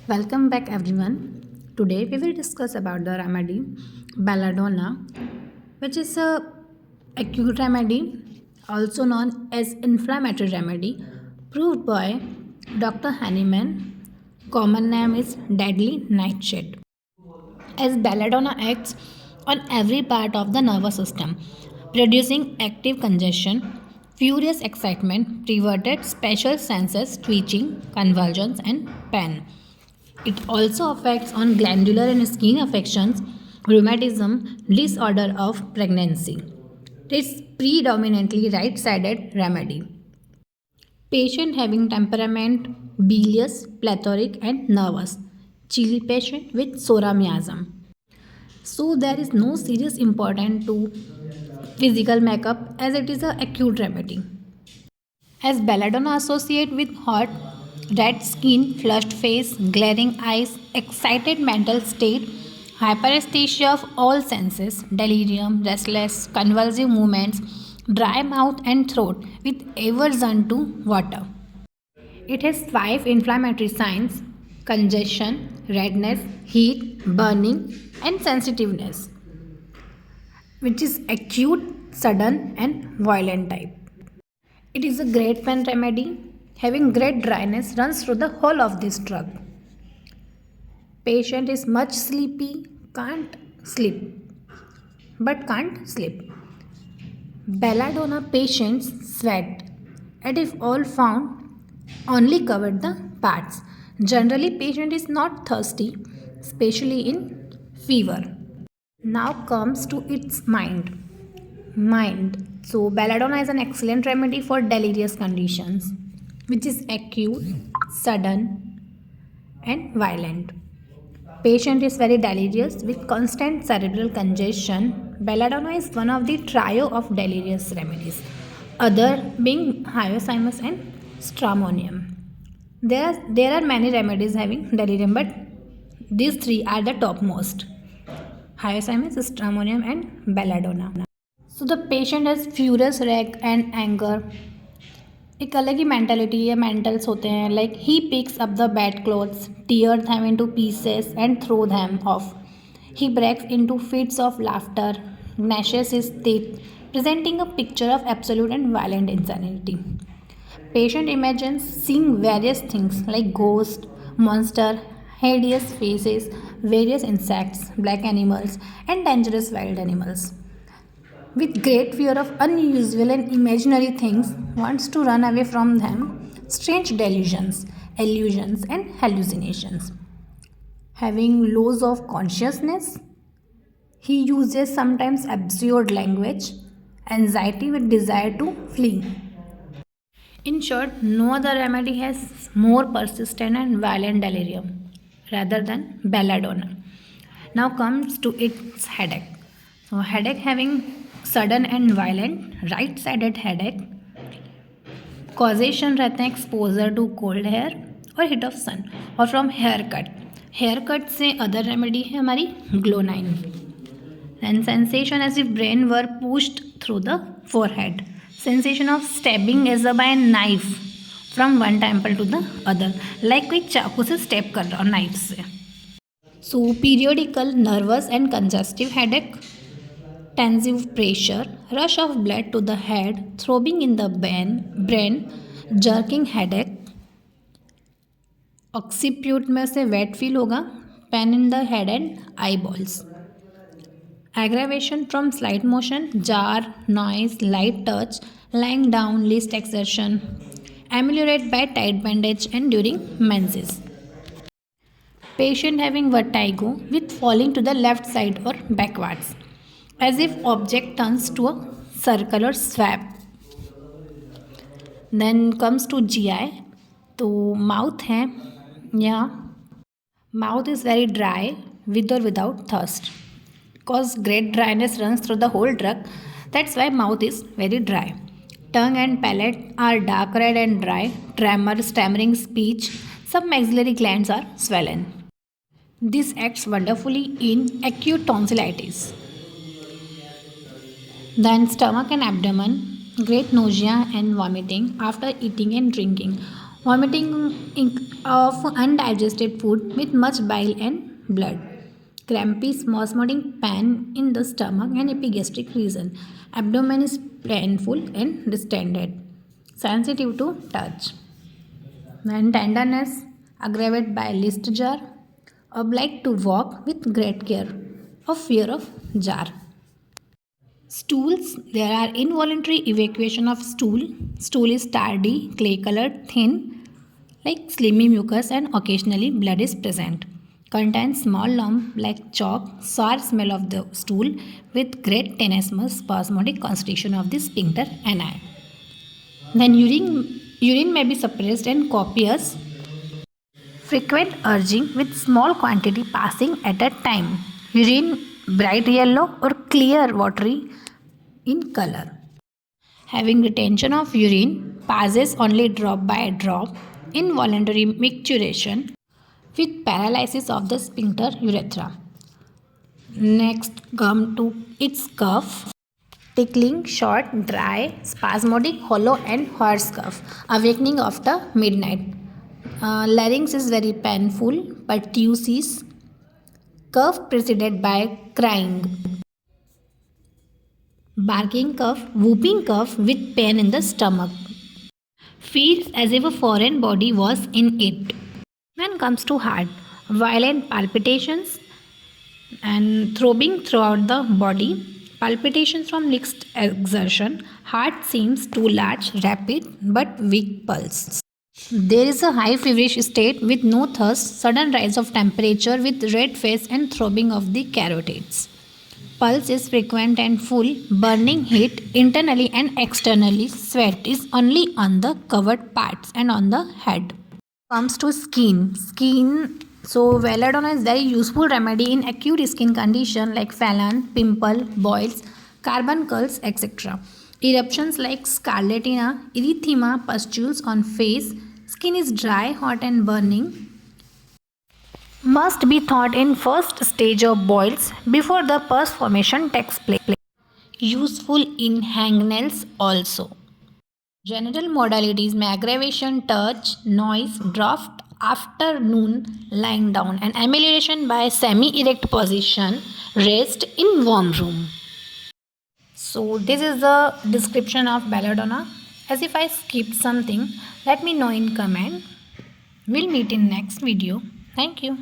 Welcome back everyone. Today we will discuss about the remedy Belladonna, which is a acute remedy also known as inflammatory remedy proved by Dr. Hahnemann. Common name is deadly nightshade. As belladonna acts on every part of the nervous system, producing active congestion, furious excitement, perverted special senses, twitching, convulsions, and pain. It also affects on glandular and skin affections, rheumatism, disorder of pregnancy. It's predominantly right-sided remedy. Patient having temperament, bilious, plethoric and nervous. Chilly patient with sora miasm. So there is no serious importance to physical makeup as it is a acute remedy. As belladonna associate with hot, red skin, flushed face, glaring eyes, excited mental state, hyperesthesia of all senses, delirium, restless, convulsive movements, dry mouth and throat with aversion to water. It has 5 inflammatory signs: congestion, redness, heat, burning, and sensitiveness, which is acute, sudden, and violent type. It is a great pain remedy. Having great dryness runs through the whole of this drug. Patient is much sleepy, can't sleep, but can't sleep. Belladonna patients sweat, and if all found, only covered the parts. Generally, patient is not thirsty, especially in fever. Now comes to its mind. So belladonna is an excellent remedy for delirious conditions, which is acute, sudden, and violent. Patient is very delirious with constant cerebral congestion. Belladonna is one of the trio of delirious remedies, other being hyoscyamus and stramonium. There are many remedies having delirium, but these three are the topmost: hyoscyamus, stramonium, and belladonna. So the patient has furious rage and anger. एक अलग ही mentality या mentals होते हैं. Like he picks up the bad clothes, tear them into pieces and throw them off. He breaks into fits of laughter, gnashes his teeth, presenting a picture of absolute and violent insanity. Patient imagines seeing various things like ghost, monster, hideous faces, various insects, black animals, and dangerous wild animals. With great fear of unusual and imaginary things, wants to run away from them, strange delusions, illusions, and hallucinations. Having loss of consciousness, he uses sometimes absurd language, anxiety with desire to flee. In short, no other remedy has more persistent and violent delirium rather than belladonna. Now comes to its headache. So headache having sudden and violent right-sided headache. Causation रहते हैं exposure to cold hair और heat of sun और from hair cut से other remedy है हमारी glonoine. And sensation as if brain were pushed through the forehead. Sensation of stabbing as a by knife from one temple to the other, like कोई चाकू से stab कर रहा हो knife से. So periodical nervous and congestive headache, tensive pressure, rush of blood to the head, throbbing in the brain, jerking headache. ऑक्सीप्यूट में से wait feel होगा, pain in the head and I balls. Aggravation from slight motion, jar, noise, light touch, lying down, least exertion. Ameliorate by tight bandage and during menses. Patient having vertigo with falling to the left side or backwards, as if object turns to a circle or swap. Then comes to GI. तो mouth है, या mouth is very dry with or without thirst. Cause great dryness runs through the whole drug. That's why mouth is very dry. Tongue and palate are dark red and dry. Tremor, stammering speech. Some maxillary glands are swollen. This acts wonderfully in acute tonsillitis. Then stomach and abdomen, great nausea and vomiting after eating and drinking. vomiting of undigested food with much bile and blood, crampy spasmodic pain in the stomach and epigastric region, abdomen is painful and distended, sensitive to touch, and tenderness aggravated by list jar, obliged to walk with great care, of fear of jar. Stools, there are involuntary evacuation of stool. Stool is tardy, clay colored, thin, like slimy mucus, and occasionally blood is present. Contains small lump like chalk, sour smell of the stool with great tenesmus, spasmodic constriction of the sphincter ani. Then urine may be suppressed and copious, frequent urging with small quantity passing at a time. Urine bright yellow or clear watery in color. Having retention of urine, passes only drop by drop, involuntary micturition with paralysis of the sphincter urethra. Next come to its cough, tickling, short, dry, spasmodic, hollow and hoarse cough, awakening after midnight. Larynx is very painful, pertussis, cough preceded by crying. Barking cough, whooping cough with pain in the stomach. Feels as if a foreign body was in it. When comes to heart, violent palpitations and throbbing throughout the body, palpitations from mixed exertion, heart seems too large, rapid but weak pulse. There is a high feverish state with no thirst, sudden rise of temperature with red face and throbbing of the carotids. Pulse is frequent and full, burning heat internally and externally. Sweat is only on the covered parts and on the head. Comes to skin. So belladonna is very useful remedy in acute skin condition like phalan, pimple, boils, carbon curls, etc. Eruptions like scarlatina, erythema, pustules on face. Skin is dry, hot and burning. Must be thought in first stage of boils before the pus formation takes place. Useful in hangnails also. General modalities may aggravation, touch, noise, draft, afternoon, lying down, and amelioration by semi-erect position, rest in warm room. So this is the description of belladonna. As if I skipped something, let me know in comment. We'll meet in next video. Thank you.